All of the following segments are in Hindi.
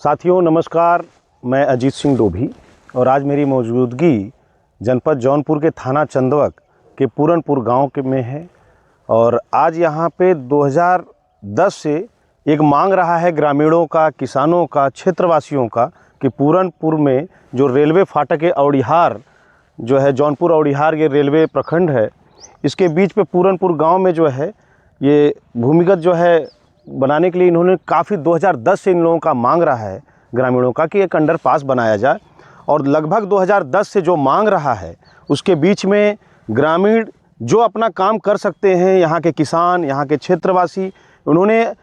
साथियों नमस्कार, मैं अजीत सिंह डोभी और आज मेरी मौजूदगी जनपद जौनपुर के थाना चंदवक के पूरनपुर गांव के में है। और आज यहां पे 2010 से एक मांग रहा है ग्रामीणों का, किसानों का, क्षेत्रवासियों का कि पूरनपुर में जो रेलवे फाटक है औड़िहार जो है, जौनपुर औड़िहार ये रेलवे प्रखंड है, इसके बीच पे पूरनपुर गांव में जो है ये भूमिगत जो है बनाने के लिए इन्होंने काफ़ी 2010 से इन लोगों का मांग रहा है ग्रामीणों का कि एक अंडरपास बनाया जाए। और लगभग 2010 से जो मांग रहा है उसके बीच में ग्रामीण जो अपना काम कर सकते हैं, यहाँ के किसान, यहाँ के क्षेत्रवासी, उन्होंने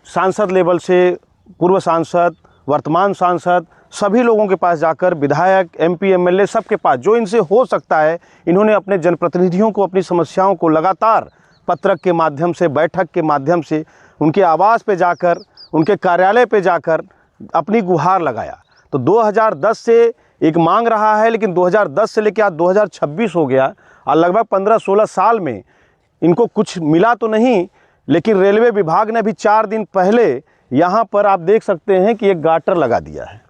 सांसद लेवल से पूर्व सांसद, वर्तमान सांसद, सभी लोगों के पास जाकर, विधायक, एमपी, एमएलए सबके पास जो इनसे हो सकता है, इन्होंने अपने जनप्रतिनिधियों को अपनी समस्याओं को लगातार पत्रक के माध्यम से, बैठक के माध्यम से, उनके आवास पे जाकर, उनके कार्यालय पे जाकर अपनी गुहार लगाया। तो 2010 से एक मांग रहा है, लेकिन 2010 से लेकर आज 2026 हो गया और लगभग 15-16 साल में इनको कुछ मिला तो नहीं। लेकिन रेलवे विभाग ने भी 4 दिन पहले यहाँ पर आप देख सकते हैं कि एक गाटर लगा दिया है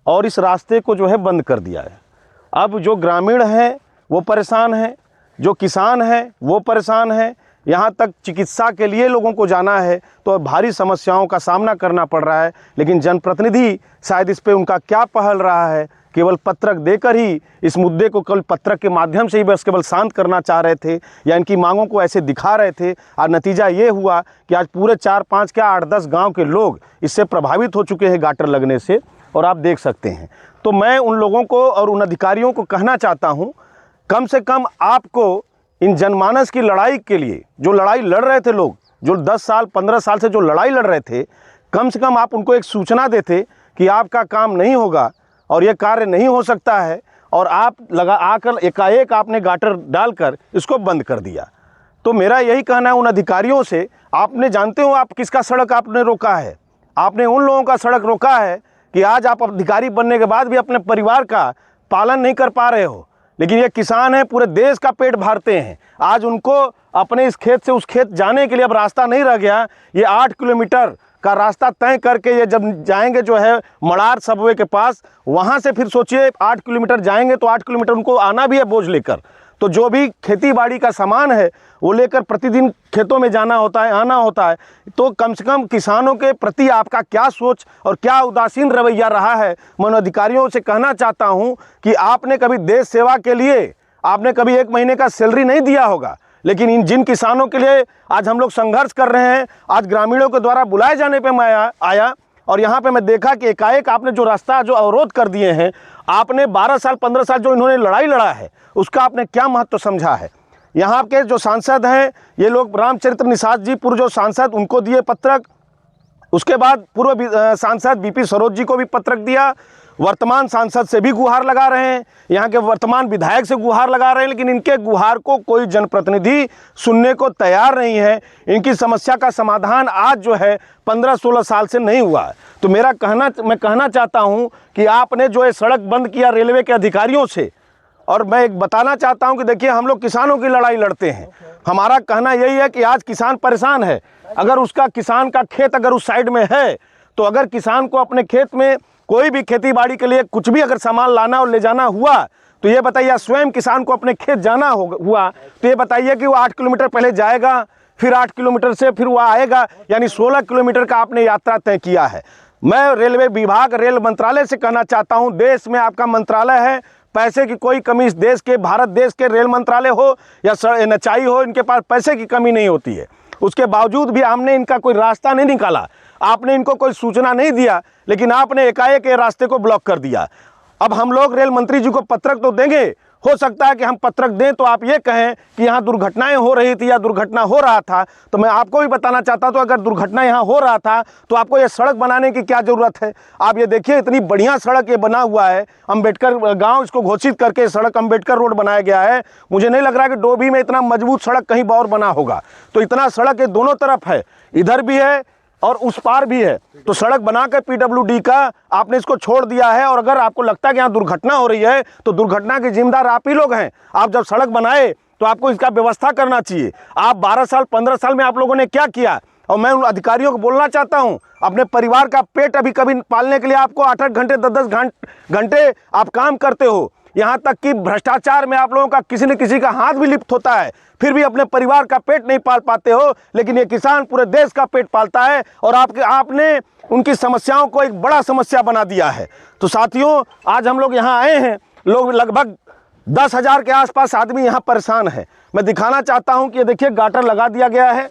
और इस रास्ते को जो है बंद कर दिया है। अब जो ग्रामीण हैं वो परेशान हैं, जो किसान हैं वो परेशान हैं, यहाँ तक चिकित्सा के लिए लोगों को जाना है तो भारी समस्याओं का सामना करना पड़ रहा है। लेकिन जनप्रतिनिधि शायद इस पे उनका क्या पहल रहा है, केवल पत्रक देकर ही इस मुद्दे को केवल पत्रक के माध्यम से ही बस केवल शांत करना चाह रहे थे या इनकी मांगों को ऐसे दिखा रहे थे। और नतीजा ये हुआ कि आज पूरे 4-5 क्या 8-10 गाँव के लोग इससे प्रभावित हो चुके हैं गाटर लगने से, और आप देख सकते हैं। तो मैं उन लोगों को और उन अधिकारियों को कहना चाहता हूँ, कम से कम आपको इन जनमानस की लड़ाई के लिए जो लड़ाई लड़ रहे थे लोग, जो 10 साल 15 साल से जो लड़ाई लड़ रहे थे, कम से कम आप उनको एक सूचना देते कि आपका काम नहीं होगा और ये कार्य नहीं हो सकता है, और आप आकर एकाएक आपने गाटर डालकर इसको बंद कर दिया। तो मेरा यही कहना है उन अधिकारियों से, आपने जानते हो आप किसका सड़क आपने रोका है, आपने उन लोगों का सड़क रोका है कि आज आप अधिकारी बनने के बाद भी अपने परिवार का पालन नहीं कर पा रहे हो। लेकिन ये किसान हैं, पूरे देश का पेट भरते हैं, आज उनको अपने इस खेत से उस खेत जाने के लिए अब रास्ता नहीं रह गया। ये 8 किलोमीटर का रास्ता तय करके ये जब जाएंगे जो है मड़ार सबवे के पास, वहाँ से फिर सोचिए 8 किलोमीटर जाएंगे तो 8 किलोमीटर उनको आना भी है बोझ लेकर। तो जो भी खेती बाड़ी का सामान है वो लेकर प्रतिदिन खेतों में जाना होता है, आना होता है। तो कम से कम किसानों के प्रति आपका क्या सोच और क्या उदासीन रवैया रहा है। मैं अधिकारियों से कहना चाहता हूं कि आपने कभी देश सेवा के लिए आपने कभी 1 महीने का सैलरी नहीं दिया होगा, लेकिन जिन किसानों के लिए आज हम लोग संघर्ष कर रहे हैं, आज ग्रामीणों के द्वारा बुलाए जाने पर मैं आया और यहाँ पे मैं देखा कि एकाएक आपने जो रास्ता जो अवरोध कर दिए हैं, आपने 12 साल 15 साल जो इन्होंने लड़ाई लड़ा है उसका आपने क्या महत्व समझा है। यहाँ के जो सांसद हैं ये लोग, रामचरित्र निषाद जी पूर्व जो सांसद, उनको दिए पत्रक, उसके बाद पूर्व सांसद बीपी सरोज जी को भी पत्रक दिया, वर्तमान सांसद से भी गुहार लगा रहे हैं, यहाँ के वर्तमान विधायक से गुहार लगा रहे हैं, लेकिन इनके गुहार को कोई जनप्रतिनिधि सुनने को तैयार नहीं है। इनकी समस्या का समाधान आज जो है 15-16 साल से नहीं हुआ है। तो मैं कहना चाहता हूँ कि आपने जो है सड़क बंद किया रेलवे के अधिकारियों से, और मैं एक बताना चाहता हूं कि देखिए हम लोग किसानों की लड़ाई लड़ते हैं। हमारा कहना यही है कि आज किसान परेशान है, अगर उसका किसान का खेत अगर उस साइड में है तो अगर किसान को अपने खेत में कोई भी खेती बाड़ी के लिए कुछ भी अगर सामान लाना और ले जाना हुआ तो ये बताइए, स्वयं किसान को अपने खेत जाना हुआ तो ये बताइए कि वो 8 किलोमीटर पहले जाएगा, फिर 8 किलोमीटर से फिर वह आएगा, यानी 16 किलोमीटर का आपने यात्रा तय किया है। मैं रेलवे विभाग, रेल मंत्रालय से कहना चाहता हूँ, देश में आपका मंत्रालय है, पैसे की कोई कमी इस देश के, भारत देश के रेल मंत्रालय हो या एनएचआई हो, इनके पास पैसे की कमी नहीं होती है। उसके बावजूद भी हमने इनका कोई रास्ता नहीं निकाला, आपने इनको कोई सूचना नहीं दिया, लेकिन आपने एकाएक ये रास्ते को ब्लॉक कर दिया। अब हम लोग रेल मंत्री जी को पत्रक तो देंगे, हो सकता है कि हम पत्रक दें तो आप ये कहें कि यहाँ दुर्घटनाएं हो रही थी या दुर्घटना हो रहा था। तो मैं आपको भी बताना चाहता हूँ, तो अगर दुर्घटना यहाँ हो रहा था तो आपको ये सड़क बनाने की क्या ज़रूरत है। आप ये देखिए इतनी बढ़िया सड़क ये बना हुआ है, अम्बेडकर गांव इसको घोषित करके सड़क अम्बेडकर रोड बनाया गया है। मुझे नहीं लग रहा कि डोभी में इतना मजबूत सड़क कहीं और बना होगा। तो इतना सड़क ये दोनों तरफ है, इधर भी है और उस पार भी है। तो सड़क बनाकर पीडब्ल्यूडी का आपने इसको छोड़ दिया है, और अगर आपको लगता है कि यहाँ दुर्घटना हो रही है तो दुर्घटना के जिम्मेदार आप ही लोग हैं। आप जब सड़क बनाए तो आपको इसका व्यवस्था करना चाहिए। आप 12 साल 15 साल में आप लोगों ने क्या किया? और मैं उन अधिकारियों को बोलना चाहता हूं, अपने परिवार का पेट अभी कभी पालने के लिए आपको 8-8 घंटे 10-10 घंटे आप काम करते हो। यहाँ तक कि भ्रष्टाचार में आप लोगों का किसी न किसी का हाथ भी लिप्त होता है, फिर भी अपने परिवार का पेट नहीं पाल पाते हो। लेकिन ये किसान पूरे देश का पेट पालता है और आपने उनकी समस्याओं को एक बड़ा समस्या बना दिया है। तो साथियों, आज हम लोग यहाँ आए हैं, लोग लगभग 10,000 के आसपास आदमी यहाँ परेशान है। मैं दिखाना चाहता हूँ कि ये देखिए गाटर लगा दिया गया है,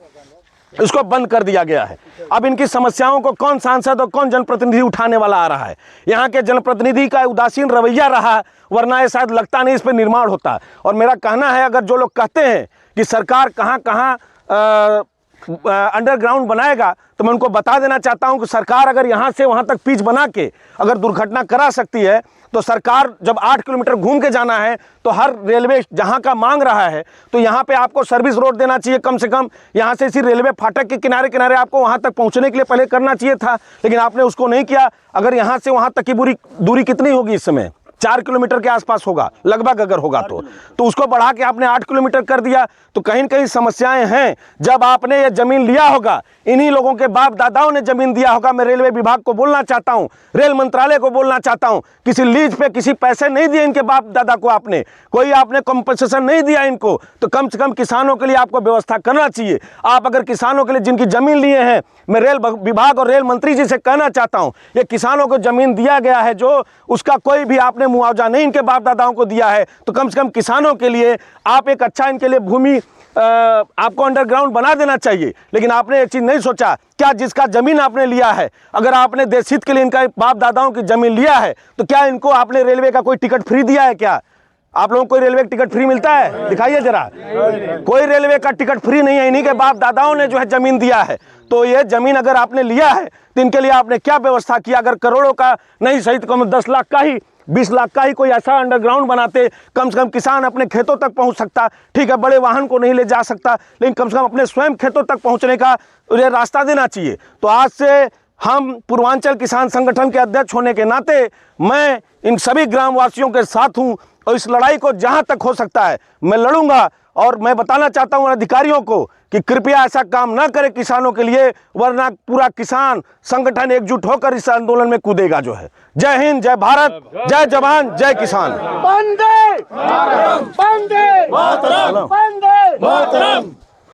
इसको बंद कर दिया गया है। अब इनकी समस्याओं को कौन सांसद और कौन जनप्रतिनिधि उठाने वाला आ रहा है? यहाँ के जनप्रतिनिधि का उदासीन रवैया रहा, वरना ये शायद लगता नहीं इस पर निर्माण होता। और मेरा कहना है, अगर जो लोग कहते हैं कि सरकार कहाँ कहाँ अंडरग्राउंड बनाएगा, तो मैं उनको बता देना चाहता हूं कि सरकार अगर यहां से वहां तक पिच बना के अगर दुर्घटना करा सकती है, तो सरकार जब 8 किलोमीटर घूम के जाना है तो हर रेलवे जहां का मांग रहा है, तो यहां पे आपको सर्विस रोड देना चाहिए। कम से कम यहां से इसी रेलवे फाटक के किनारे किनारे आपको वहां तक पहुंचने के लिए पहले करना चाहिए था, लेकिन आपने उसको नहीं किया। अगर यहां से वहां तक की दूरी कितनी होगी इस समय? 4 किलोमीटर के आसपास होगा लगभग, अगर होगा तो उसको बढ़ा के आपने 8 किलोमीटर कर दिया। तो कहीं न कहीं समस्याएं हैं। जब आपने ये जमीन लिया होगा, इन्हीं लोगों के बाप दादाओं ने जमीन दिया होगा। मैं रेलवे विभाग को बोलना चाहता हूं, रेल मंत्रालय को बोलना चाहता हूं, किसी लीज पे किसी पैसे नहीं दिए इनके बाप दादा को, आपने कंपनसेशन नहीं दिया इनको, तो कम से कम किसानों के लिए आपको व्यवस्था करना चाहिए। आप अगर किसानों के लिए जिनकी जमीन लिए हैं, मैं रेल विभाग और रेल मंत्री जी से कहना चाहता हूं, ये किसानों को जमीन दिया गया है जो उसका कोई भी आपने मुआवजा नहीं इनके बाप दादाओं को दिया है, तो कम से कम किसानों के लिए आप एक अच्छा इनके लिए भूमि आपको अंडरग्राउंड बना देना चाहिए। लेकिन आपने एक चीज़ नहीं सोचा, क्या जिसका ज़मीन आपने लिया है, अगर आपने देश हित के लिए इनका बाप दादाओं की ज़मीन लिया है, तो क्या इनको आपने रेलवे का कोई टिकट फ्री दिया है? क्या आप लोगों को कोई रेलवे का टिकट फ्री मिलता है? दिखाइए जरा। कोई रेलवे का टिकट फ्री नहीं है, इन्हीं के बाप दादाओं ने जो है ज़मीन दिया है। तो ये ज़मीन अगर आपने लिया है तो इनके लिए आपने क्या व्यवस्था किया? अगर करोड़ों का नहीं सही तो 10 लाख का ही, 20 लाख का ही कोई ऐसा अंडरग्राउंड बनाते, कम से कम किसान अपने खेतों तक पहुंच सकता। ठीक है, बड़े वाहन को नहीं ले जा सकता, लेकिन कम से कम अपने स्वयं खेतों तक पहुंचने का रास्ता देना चाहिए। तो आज से हम पूर्वांचल किसान संगठन के अध्यक्ष होने के नाते मैं इन सभी ग्रामवासियों के साथ हूं और इस लड़ाई को जहां तक हो सकता है मैं लड़ूंगा। और मैं बताना चाहता हूं अधिकारियों को कि कृपया ऐसा काम ना करें किसानों के लिए, वरना पूरा किसान संगठन एकजुट होकर इस आंदोलन में कूदेगा जो है। जय हिंद, जय भारत, जय जवान, जय किसान। वंदे मातरम, वंदे मातरम, वंदे मातरम।